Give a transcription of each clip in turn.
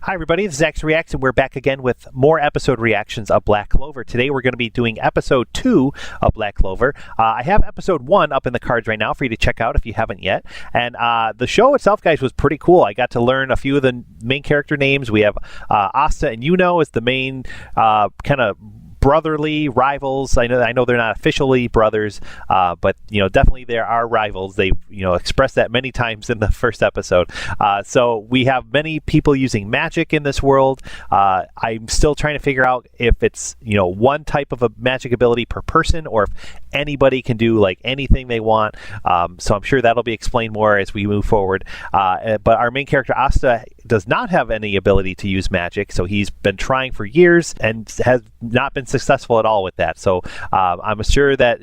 Hi everybody, this is X Reacts, and we're back again with more episode reactions of Black Clover. Today we're going to be doing episode 2 of Black Clover. I have episode 1 up in the cards right now for you to check out if you haven't yet. And the show itself, guys, was pretty cool. I got to learn a few of the main character names. We have Asta and Yuno as the main kind of brotherly rivals. I know they're not officially brothers, but definitely there are rivals. They expressed that many times in the first episode. So we have many people using magic in this world. I'm still trying to figure out if it's one type of a magic ability per person, or if anybody can do like anything they want. So I'm sure that'll be explained more as we move forward. But our main character Asta does not have any ability to use magic, so he's been trying for years and has not been successful at all with that. So I'm sure that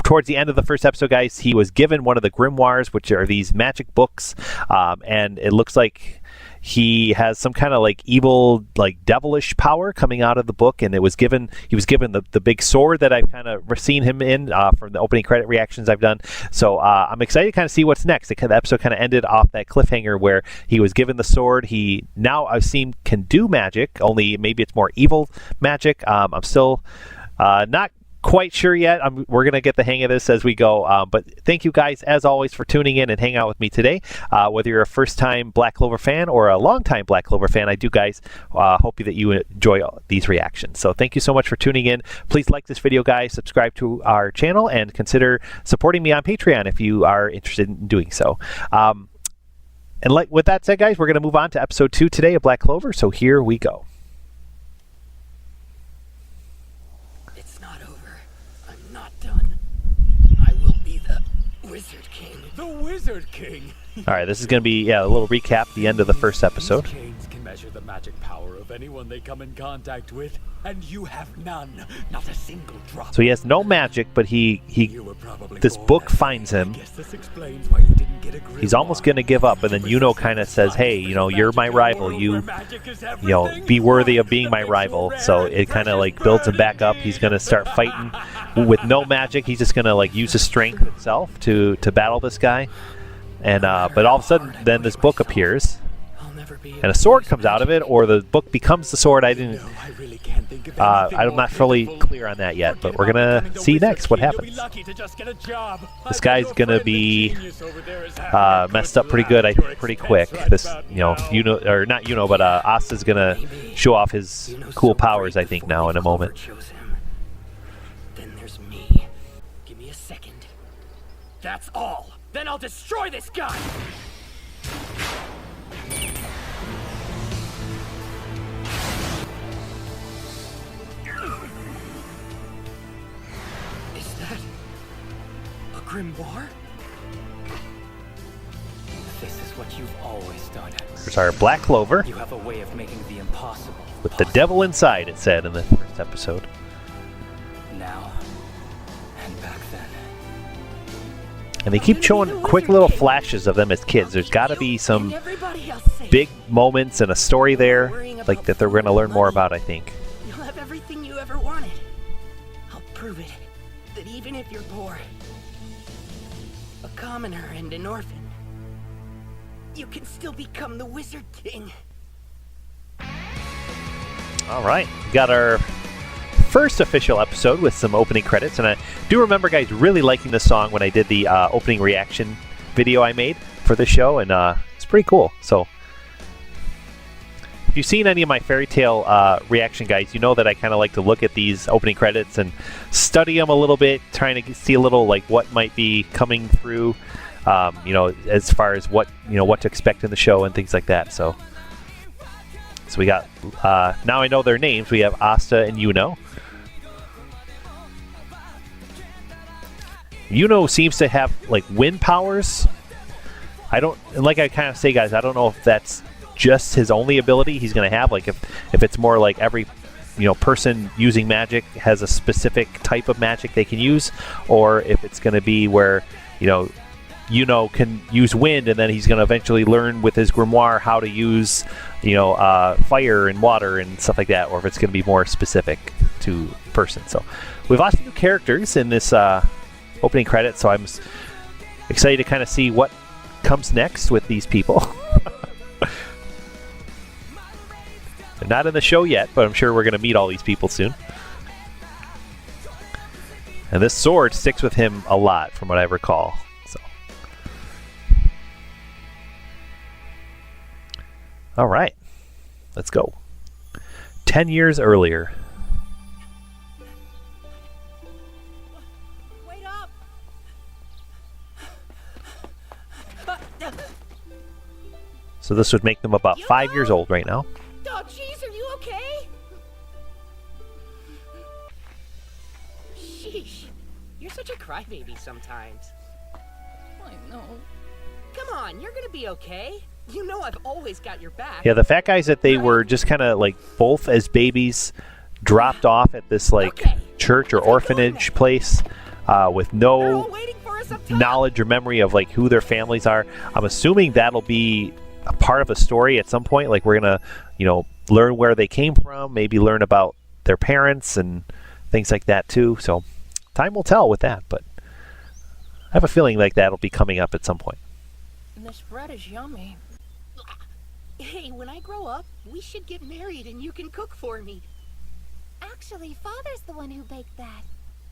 towards the end of the first episode, guys, he was given one of the grimoires, which are these magic books, and it looks like he has some kind of like evil, like devilish power coming out of the book, and he was given the big sword that I've kind of seen him in from the opening credit reactions I've done. So I'm excited to kind of see what's next. The episode kind of ended off that cliffhanger where he was given the sword. He now, I've seen, can do magic, only maybe it's more evil magic. I'm still not quite sure yet. We're going to get the hang of this as we go. But thank you guys, as always, for tuning in and hanging out with me today. Whether you're a first-time Black Clover fan or a long-time Black Clover fan, I do, guys, hope that you enjoy these reactions. So thank you so much for tuning in. Please like this video, guys, subscribe to our channel, and consider supporting me on Patreon if you are interested in doing so. And with that said, guys, we're going to move on to episode 2 today of Black Clover. So here we go. The Wizard King! Alright, this is going to be a little recap, the end of the first episode. These canes can measure the magic power of anyone they come in contact with, and you have none. Not a single drop. So he has no magic, but this book finds him. I guess this explains why you didn't get a grimoire. He's almost going to give up, and then Yuno kind of says, hey, you're my rival. You be worthy of being my rival. So it kind of like builds him back up. He's going to start fighting with no magic. He's just going to like use his strength itself to battle this guy. And but all of a sudden, then this book appears, and a sword comes out of it, or the book becomes the sword. I'm not fully clear on that yet, but we're gonna see next what happens. This guy's gonna be messed up pretty good, pretty quick. This, but Asta's gonna show off his cool powers, I think, now in a moment. Then there's me. Give me a second. That's all. Then I'll destroy this guy! Is that a grimoire? This is what you've always done. There's our Black Clover. You have a way of making the impossible with the devil inside, it said in the first episode. Now and back then. And they keep showing quick little flashes of them as kids. There's got to be some big moments and a story there, like that they're going to learn more about, I think. You'll have everything you ever wanted. I'll prove it, that even if you're poor, a commoner and an orphan, you can still become the Wizard King. All right, we got our first official episode with some opening credits, and I do remember, guys, really liking this song when I did the opening reaction video I made for the show, and it's pretty cool. So if you've seen any of my fairy tale reaction, guys, you know that I kind of like to look at these opening credits and study them a little bit, trying to see a little like what might be coming through, as far as what to expect in the show and things like that. So we got now I know their names. We have Asta and Yuno. Yuno seems to have like wind powers. Like I kind of say, guys, I don't know if that's just his only ability he's going to have. Like if it's more like every person using magic has a specific type of magic they can use, or if it's going to be where Yuno can use wind, and then he's going to eventually learn with his grimoire how to use fire and water and stuff like that, or if it's going to be more specific to person. So we've lost a few characters in this opening credits, so I'm excited to kind of see what comes next with these people. They're not in the show yet, but I'm sure we're going to meet all these people soon. And this sword sticks with him a lot, from what I recall. So, all right, let's go. 10 years earlier. Wait up! So this would make them about 5 years old right now. Oh, jeez, are you okay? Sheesh, you're such a crybaby sometimes. I know. Come on, you're gonna be okay. You know I've always got your back. Yeah, the fat guys that they were just kind of like both as babies dropped off at this like church or orphanage place with They're no all waiting for us up top. knowledge or memory of like who their families are. I'm assuming that'll be a part of a story at some point. Like we're gonna, learn where they came from, maybe learn about their parents and things like that too. So time will tell with that, but I have a feeling like that'll be coming up at some point. This bread is yummy. Hey, when I grow up, we should get married and you can cook for me. Actually, Father's the one who baked that.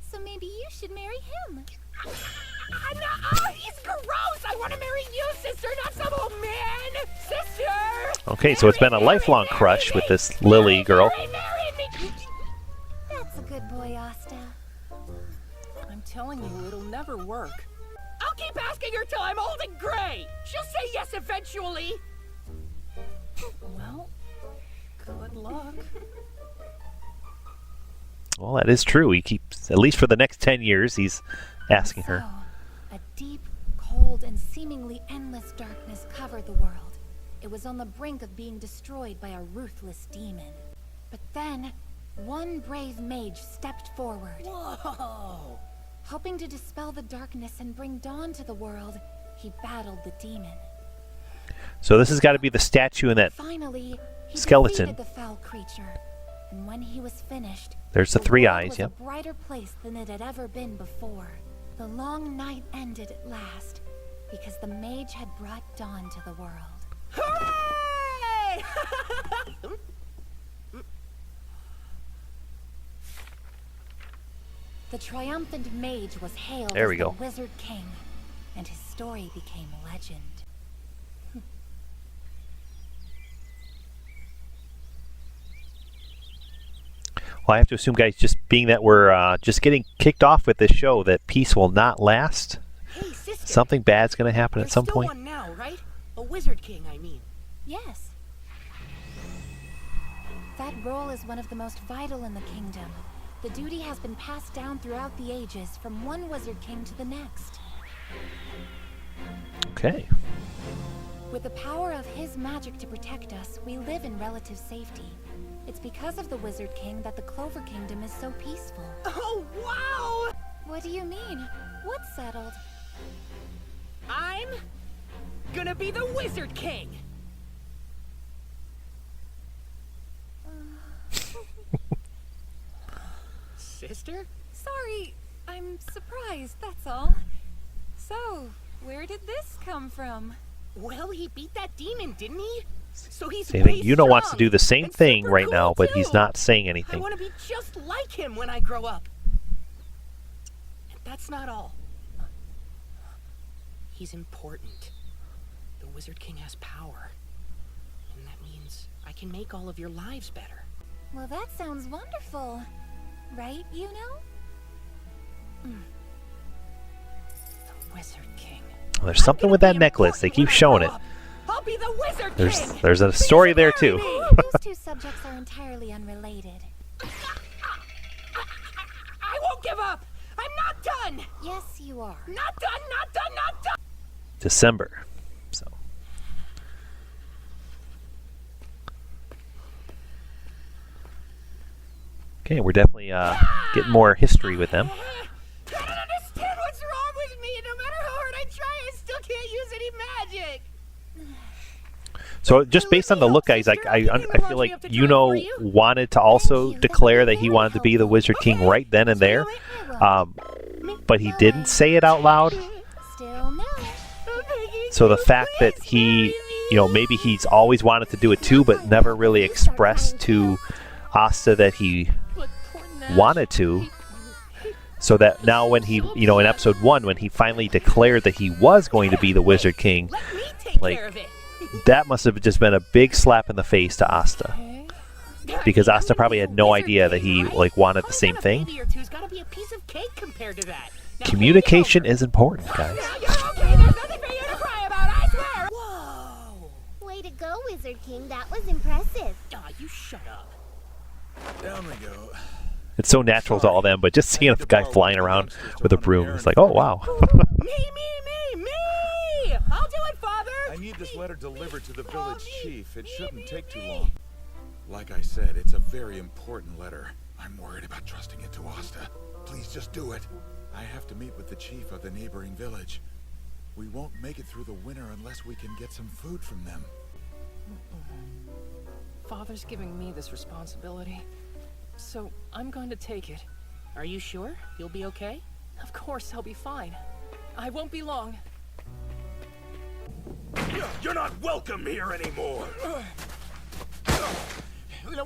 So maybe you should marry him. No, he's gross! I want to marry you, sister, not some old man! Sister! Okay, so it's been a lifelong crush with this Lily girl. Marry me! That's a good boy, Asta. I'm telling you, it'll never work. I'll keep asking her till I'm old and gray! She'll say yes eventually! Well, good luck. Well, that is true. He keeps, at least for the next 10 years, he's asking her. So, a deep, cold, and seemingly endless darkness covered the world. It was on the brink of being destroyed by a ruthless demon. But then, one brave mage stepped forward. Whoa! Hoping to dispel the darkness and bring dawn to the world, he battled the demon. So this has got to be the statue in that. Finally, he skeleton. defeated the foul creature. And when he was finished, There's the three world eyes, was yep. a brighter place than it had ever been before. The long night ended at last, because the mage had brought dawn to the world. Hooray! The triumphant mage was hailed There as we the go. Wizard King, and his story became legend. Well, I have to assume, guys, just being that we're just getting kicked off with this show, that peace will not last. Hey, sister. Something bad's going to happen There's at some still point. one now, right? A Wizard King, I mean. Yes. That role is one of the most vital in the kingdom. The duty has been passed down throughout the ages, from one Wizard King to the next. Okay. With the power of his magic to protect us, we live in relative safety. It's because of the Wizard King that the Clover Kingdom is so peaceful. Oh, wow! What do you mean? What's settled? I'm gonna be the Wizard King! Sister? Sorry, I'm surprised, that's all. So, where did this come from? Well, he beat that demon, didn't he? So he's So I think way Yuno wants to strong do the same and thing super right cool, now, but he's too. not saying I anything. want to be just like him when I grow up. And that's not all. He's important. The Wizard King has power. And that means I can make all of your lives better. Well, that sounds wonderful. Right, Yuno? The Wizard King. Well, there's something with that necklace. They keep showing it. I'll be the Wizard King! There's a story there too. Those two subjects are entirely unrelated. I won't give up! I'm not done! Yes, you are. Not done, not done, not done! December. So okay, we're definitely getting more history with them. I don't understand what's wrong with me. No matter how hard I try, I still can't use any magic. So just based on the look, guys, I feel like Yuno wanted to also declare that he wanted to be the Wizard King right then and there, but he didn't say it out loud. Still no. So the fact that he you know, maybe he's always wanted to do it too, but never really expressed to Asta that he wanted to. So that now when he, you know, in episode 1, when he finally declared that he was going to be the Wizard King, like, that must have just been a big slap in the face to Asta. Because Asta probably had no idea that he, like, wanted the same thing. Communication is important, guys. Whoa! Way to go, Wizard King. That was impressive. Aw, you shut up. Down we go. It's so natural to all them, but just seeing a guy flying around with a broom, it's like, oh, wow. Me! I'll do it, Father! I need this letter delivered to the village chief. It shouldn't take too long. Like I said, it's a very important letter. I'm worried about trusting it to Asta. Please just do it. I have to meet with the chief of the neighboring village. We won't make it through the winter unless we can get some food from them. Father's giving me this responsibility, so I'm going to take it. Are you sure? You'll be okay? Of course I'll be fine. I won't be long. You're not welcome here anymore!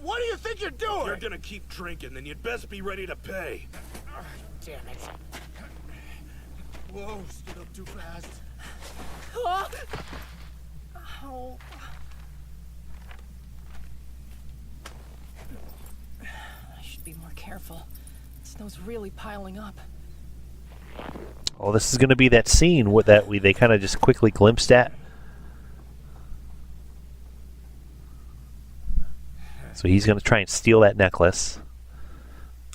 What do you think you're doing? You're gonna keep drinking, then you'd best be ready to pay. Damn it. Whoa, stood up too fast. Oh. I should be more careful. Snow's really piling up. Oh, this is going to be that scene with that they kind of just quickly glimpsed at. So he's going to try and steal that necklace.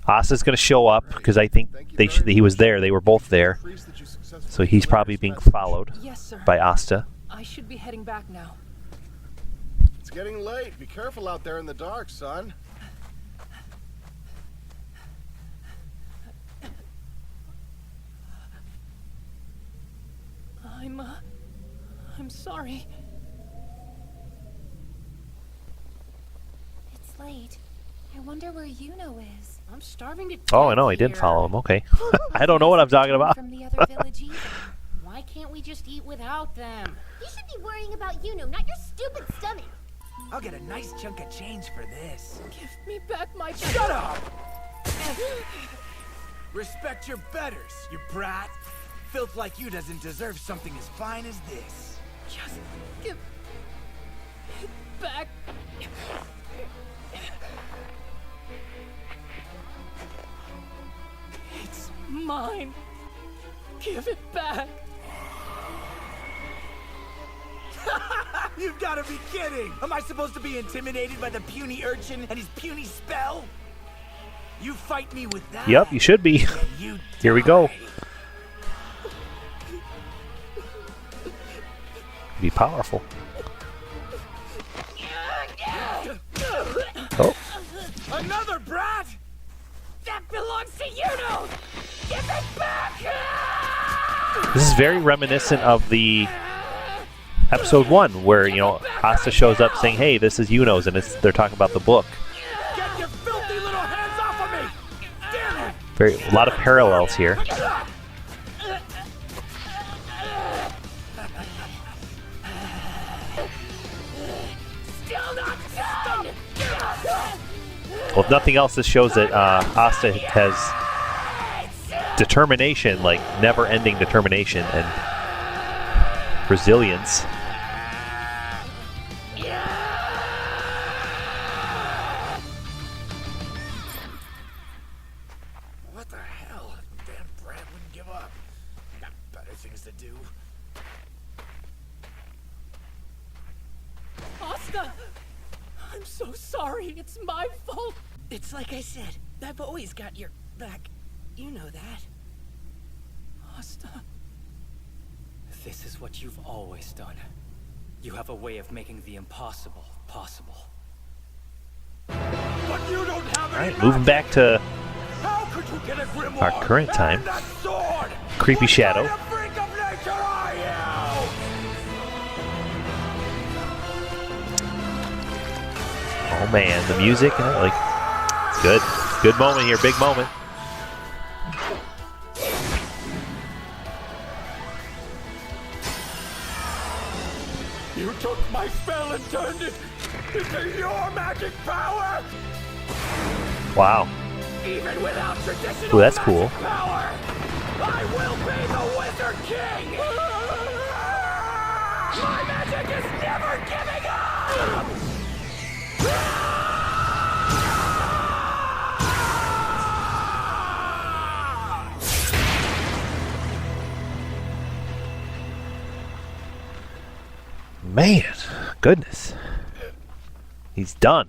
Asta's going to show up because I think he was there. They were both there. So he's probably being followed by Asta. I should be heading back now. It's getting late. Be careful out there in the dark, son. I'm sorry. It's late. I wonder where Yuno is. I'm starving to Oh, I know. He didn't follow him. Okay. I don't know what I'm talking about. From the other village either. Why can't we just eat without them? You should be worrying about Yuno, not your stupid stomach. I'll get a nice chunk of change for this. Give me back my... Shut up! Respect your betters, you brat. Filth like you doesn't deserve something as fine as this. Just give it back. It's mine. Give it back. You've got to be kidding! Am I supposed to be intimidated by the puny urchin and his puny spell? You fight me with that? Yep, you should be. You Here we go. die. Be powerful. Oh. Another brat? That belongs to Yuno! Give it back! This is very reminiscent of the episode 1 where, you know, Asta shows up saying, hey, this is Yuno's, and they're talking about the book. Get your filthy little hands off of me! Damn it! A lot of parallels here. Still not done! Well, if nothing else, this shows that Asta has determination, like never-ending determination and resilience. What the hell? Damn brat wouldn't give up. Got better things to do. Asta! I'm so sorry. It's my fault. It's like I said, I've always got your back. You know that. Asta. This is what you've always done. You have a way of making the impossible possible. But you don't have All right, moving back to How could you get a grimoire our current time. and that sword? Creepy Shadow. What kind of freak of nature are you? Oh man, the music, like, it's good. Good moment here, big moment. You took my spell and turned it into your magic power! Wow. Even without traditional Ooh, that's magic cool. power, I will be the Wizard King! My magic is never giving up! Man, goodness. He's done.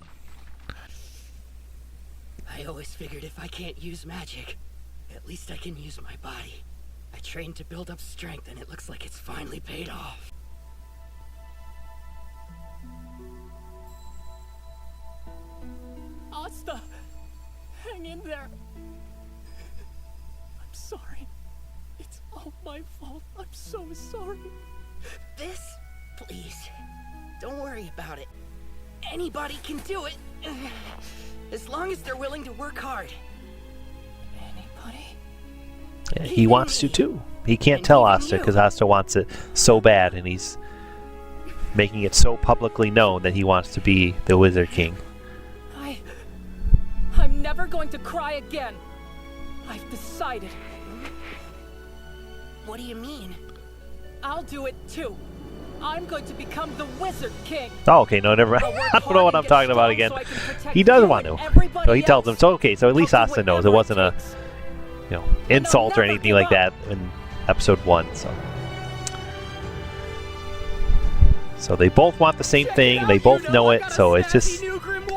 I always figured if I can't use magic, at least I can use my body. I trained to build up strength, and it looks like it's finally paid off. Asta, hang in there. I'm sorry. It's all my fault. I'm so sorry. This? Please. Don't worry about it. Anybody can do it. As long as they're willing to work hard. Anybody? Yeah, he wants to too. He can't tell Asta because Asta wants it so bad, and he's making it so publicly known that he wants to be the Wizard King. I'm never going to cry again. I've decided. What do you mean? I'll do it too. I'm going to become the Wizard King. Oh, okay, no, never mind. I don't know what I'm talking about again. He does want to. So he tells him, so okay, so at least Asta knows. It wasn't a, insult or anything like that in episode 1, So they both want the same thing, they both know it, so it's just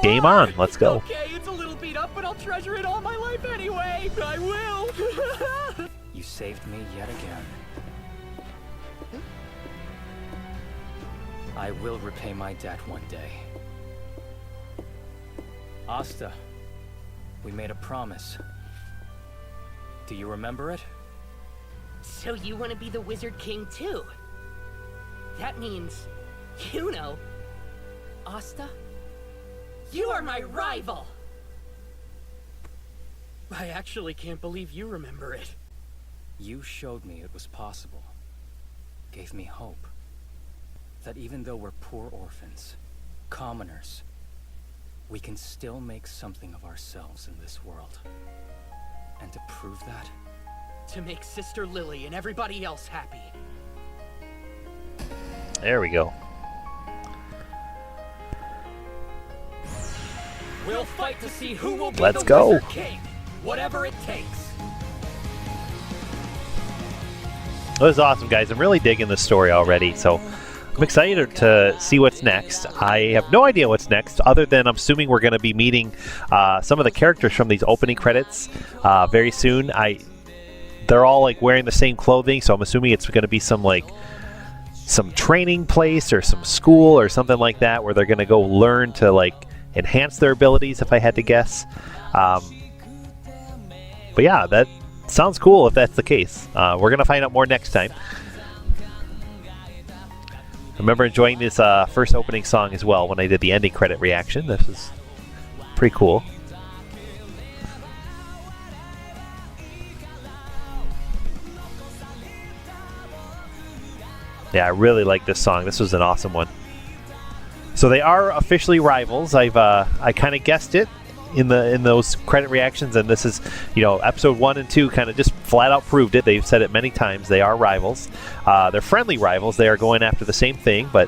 game on. Let's go. Okay, it's a little beat up, but I'll treasure it all my life anyway. I will. You saved me yet again. I will repay my debt one day. Asta, we made a promise. Do you remember it? So you want to be the Wizard King too? That means, you know, Asta, you are my rival! I actually can't believe you remember it. You showed me it was possible. Gave me hope. That even though we're poor orphans, commoners, we can still make something of ourselves in this world. And to prove that, to make Sister Lily and everybody else happy. There we go. We'll fight to see who will be Let's the go. Wizard King, whatever it takes. This is awesome, guys. I'm really digging this story already, so I'm excited to see what's next. I have no idea what's next, other than I'm assuming we're going to be meeting some of the characters from these opening credits very soon. They're all like wearing the same clothing, so I'm assuming it's going to be some training place or some school or something like that, where they're going to go learn to enhance their abilities, if I had to guess. But yeah, that sounds cool if that's the case. We're going to find out more next time. I remember enjoying this first opening song as well when I did the ending credit reaction. This is pretty cool. Yeah, I really like this song. This was an awesome one. So they are officially rivals. I kind of guessed it in those credit reactions, and this is, episode 1 and 2 kind of just flat out proved it. They've said it many times. They are rivals. They're friendly rivals. They are going after the same thing, but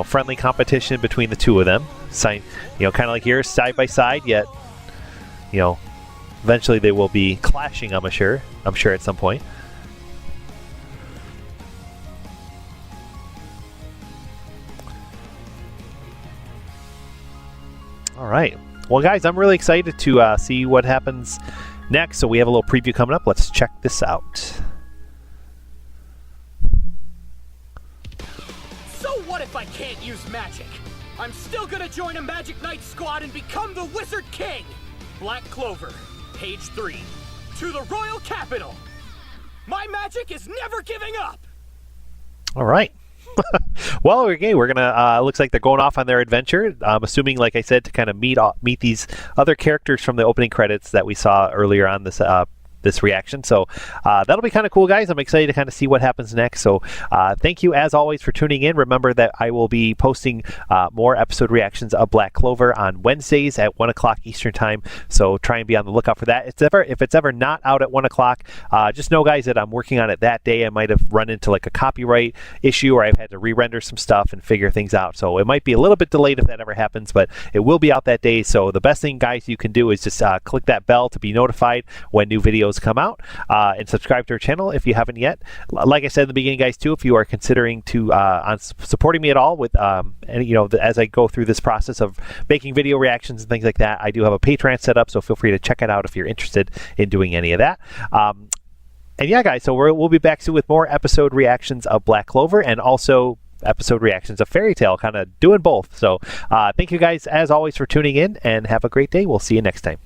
friendly competition between the two of them. Kind of like here, side by side. Yet, eventually they will be clashing. I'm sure at some point. All right. Well, guys, I'm really excited to see what happens next. So we have a little preview coming up. Let's check this out. So what if I can't use magic? I'm still gonna join a Magic Knight squad and become the Wizard King! Black Clover, page 3. To the Royal Capital! My magic is never giving up! All right. Well, okay, we're gonna. Looks like they're going off on their adventure. I'm assuming, like I said, to kind of meet these other characters from the opening credits that we saw earlier on this this reaction. So that'll be kind of cool, guys. I'm excited to kind of see what happens next. So thank you as always for tuning in. Remember that I will be posting more episode reactions of Black Clover on Wednesdays at 1 o'clock Eastern time. So try and be on the lookout for that. If it's ever not out at 1 o'clock, just know, guys, that I'm working on it that day. I might have run into like a copyright issue, or I've had to re-render some stuff and figure things out. So it might be a little bit delayed if that ever happens, but it will be out that day. So the best thing, guys, you can do is just click that bell to be notified when new videos come out, and subscribe to our channel if you haven't yet. Like I said in the beginning, guys, too, if you are considering to on supporting me at all with as I go through this process of making video reactions and things like that, I do have a Patreon set up, so feel free to check it out if you're interested in doing any of that. And yeah, guys, so we'll be back soon with more episode reactions of Black Clover and also episode reactions of Fairy Tail, kind of doing both. So thank you guys as always for tuning in, and have a great day. We'll see you next time.